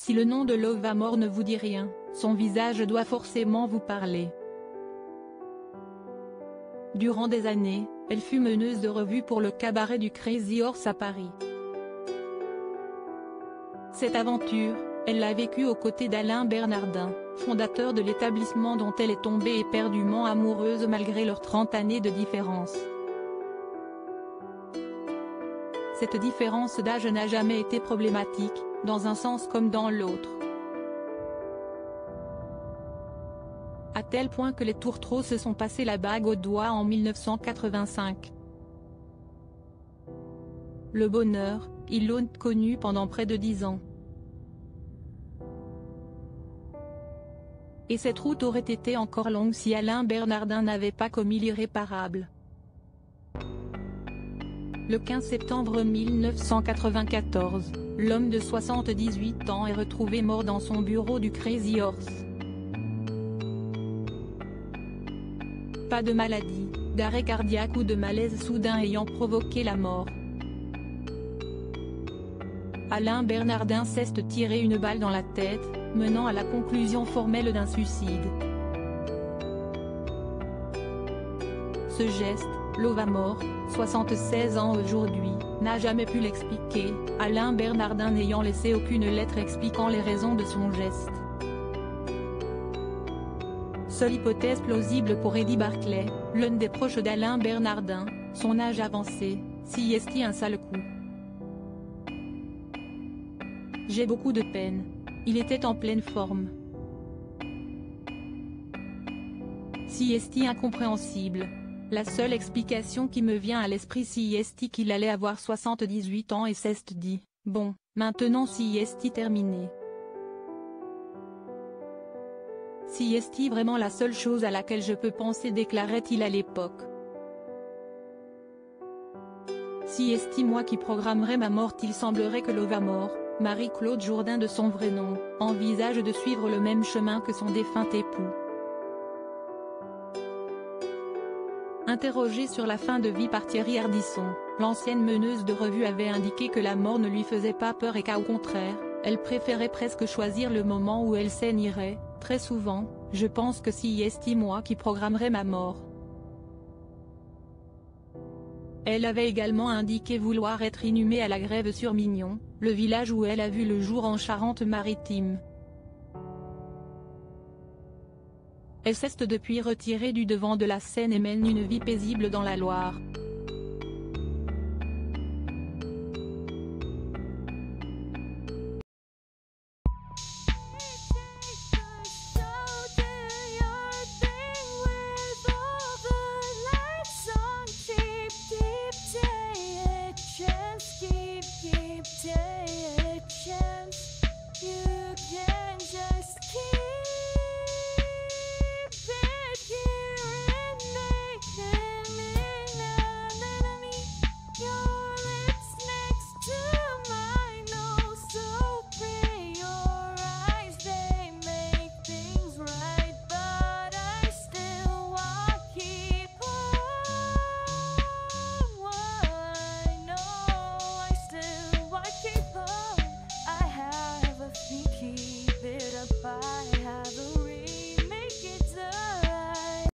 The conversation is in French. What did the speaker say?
Si le nom de Lova Mort ne vous dit rien, son visage doit forcément vous parler. Durant des années, elle fut meneuse de revue pour le cabaret du Crazy Horse à Paris. Cette aventure, elle l'a vécue aux côtés d'Alain Bernardin, fondateur de l'établissement dont elle est tombée éperdument amoureuse malgré leurs 30 années de différence. Cette différence d'âge n'a jamais été problématique, dans un sens comme dans l'autre. À tel point que les tourtereaux se sont passé la bague au doigt en 1985. Le bonheur, ils l'ont connu pendant près de 10 ans. Et cette route aurait été encore longue si Alain Bernardin n'avait pas commis l'irréparable. Le 15 septembre 1994, l'homme de 78 ans est retrouvé mort dans son bureau du Crazy Horse. Pas de maladie, d'arrêt cardiaque ou de malaise soudain ayant provoqué la mort. Alain Bernardin s'est tiré une balle dans la tête, menant à la conclusion formelle d'un suicide. Ce geste, Lova Mort, 76 ans aujourd'hui, n'a jamais pu l'expliquer, Alain Bernardin n'ayant laissé aucune lettre expliquant les raisons de son geste. Seule hypothèse plausible pour Eddie Barclay, l'un des proches d'Alain Bernardin, son âge avancé, s'y est un sale coup. J'ai beaucoup de peine. Il était en pleine forme. Si est incompréhensible. La seule explication qui me vient à l'esprit si est qu'il allait avoir 78 ans et s'est dit, bon, maintenant si est terminé. Si est vraiment la seule chose à laquelle je peux penser, déclarait-il à l'époque. Si est moi qui programmerais ma mort, il semblerait que Lova Mort, Marie-Claude Jourdain de son vrai nom, envisage de suivre le même chemin que son défunt époux. Interrogée sur la fin de vie par Thierry Ardisson, l'ancienne meneuse de revue avait indiqué que la mort ne lui faisait pas peur et qu'au contraire, elle préférait presque choisir le moment où elle s'en irait. Très souvent, je pense que si est moi qui programmerais ma mort. Elle avait également indiqué vouloir être inhumée à la Grève-sur-Mignon, le village où elle a vu le jour en Charente-Maritime. Elle s'est depuis retirée du devant de la scène et mène une vie paisible dans la Loire.